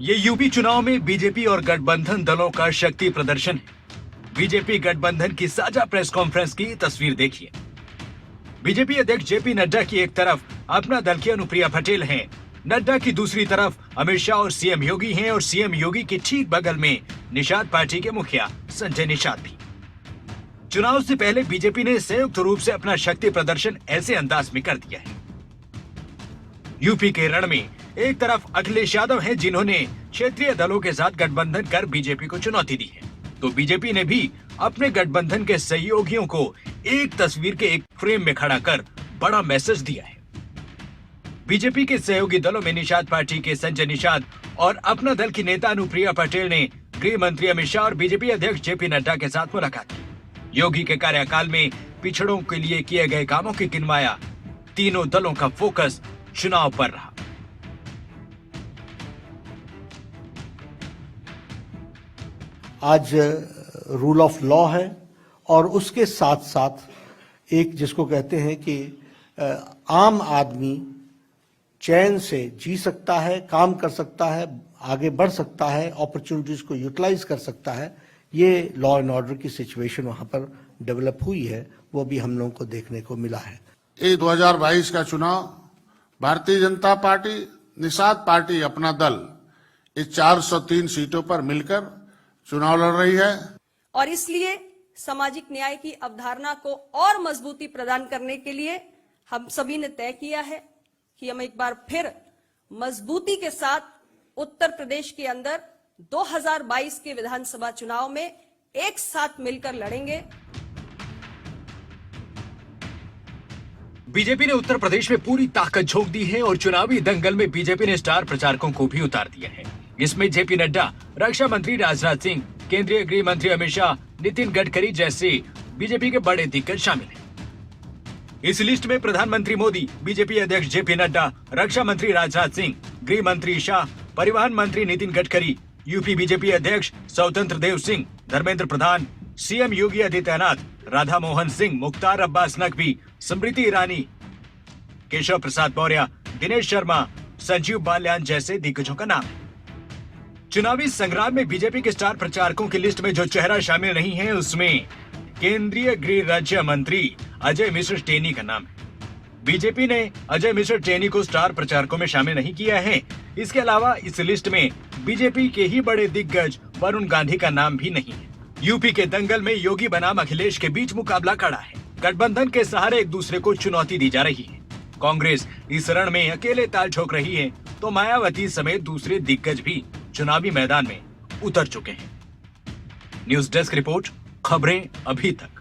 ये यूपी चुनाव में बीजेपी और गठबंधन दलों का शक्ति प्रदर्शन है। बीजेपी गठबंधन की साझा प्रेस कॉन्फ्रेंस की तस्वीर देखिए। बीजेपी अध्यक्ष जेपी नड्डा की एक तरफ अपना दल की अनुप्रिया पटेल हैं, नड्डा की दूसरी तरफ अमित शाह और सीएम योगी हैं और सीएम योगी के ठीक बगल में निषाद पार्टी के मुखिया संजय निषाद भी। चुनाव से पहले बीजेपी ने संयुक्त रूप से अपना शक्ति प्रदर्शन ऐसे अंदाज में कर दिया है। यूपी के रण में एक तरफ अखिलेश यादव हैं, जिन्होंने क्षेत्रीय दलों के साथ गठबंधन कर बीजेपी को चुनौती दी है, तो बीजेपी ने भी अपने गठबंधन के सहयोगियों को एक तस्वीर के एक फ्रेम में खड़ा कर बड़ा मैसेज दिया है। बीजेपी के सहयोगी दलों में निषाद पार्टी के संजय निषाद और अपना दल की नेता अनुप्रिया पटेल ने गृह मंत्री अमित शाह और बीजेपी अध्यक्ष जेपी नड्डा के साथ मुलाकात की। योगी के कार्यकाल में पिछड़ों के लिए किए गए कामों की गिनवाया। तीनों दलों का फोकस चुनाव पर रहा। आज रूल ऑफ लॉ है और उसके साथ साथ एक जिसको कहते हैं कि आम आदमी चैन से जी सकता है, काम कर सकता है, आगे बढ़ सकता है, अपॉर्चुनिटीज को यूटिलाइज कर सकता है। ये लॉ एंड ऑर्डर की सिचुएशन वहां पर डेवलप हुई है, वो भी हम लोगों को देखने को मिला है। ये 2022 का चुनाव भारतीय जनता पार्टी, निषाद पार्टी अपना दल इस 403 सीटों पर मिलकर चुनाव लड़ रही है और इसलिए सामाजिक न्याय की अवधारणा को और मजबूती प्रदान करने के लिए हम सभी ने तय किया है कि हम एक बार फिर मजबूती के साथ उत्तर प्रदेश के अंदर 2022 के विधानसभा चुनाव में एक साथ मिलकर लड़ेंगे। बीजेपी ने उत्तर प्रदेश में पूरी ताकत झोंक दी है और चुनावी दंगल में बीजेपी ने स्टार प्रचारकों को भी उतार दिया है। इसमें जेपी नड्डा, रक्षा मंत्री राजनाथ सिंह, केंद्रीय गृह मंत्री अमित शाह, नितिन गडकरी जैसे बीजेपी के बड़े दिग्गज शामिल हैं। इस लिस्ट में प्रधानमंत्री मोदी, बीजेपी अध्यक्ष जेपी नड्डा, रक्षा मंत्री राजनाथ सिंह, गृह मंत्री शाह, परिवहन मंत्री नितिन गडकरी, यूपी बीजेपी अध्यक्ष स्वतंत्र देव सिंह, धर्मेंद्र प्रधान, सीएम योगी आदित्यनाथ, राधा मोहन सिंह, मुख्तार अब्बास नकवी, स्मृति ईरानी, केशव प्रसाद मौर्य, दिनेश शर्मा, संजीव बाल्यान जैसे दिग्गजों का नाम है। चुनावी संग्राम में बीजेपी के स्टार प्रचारकों की लिस्ट में जो चेहरा शामिल नहीं है, उसमें केंद्रीय गृह राज्य मंत्री अजय मिश्र टेनी का नाम है। बीजेपी ने अजय मिश्र टेनी को स्टार प्रचारकों में शामिल नहीं किया है। इसके अलावा इस लिस्ट में बीजेपी के ही बड़े दिग्गज वरुण गांधी का नाम भी नहीं है। यूपी के दंगल में योगी बनाम अखिलेश के बीच मुकाबला खड़ा है। गठबंधन के सहारे एक दूसरे को चुनौती दी जा रही है। कांग्रेस इस रण में अकेले ताल ठोक रही है, तो मायावती समेत दूसरे दिग्गज भी चुनावी मैदान में उतर चुके हैं। न्यूज डेस्क रिपोर्ट, खबरें अभी तक।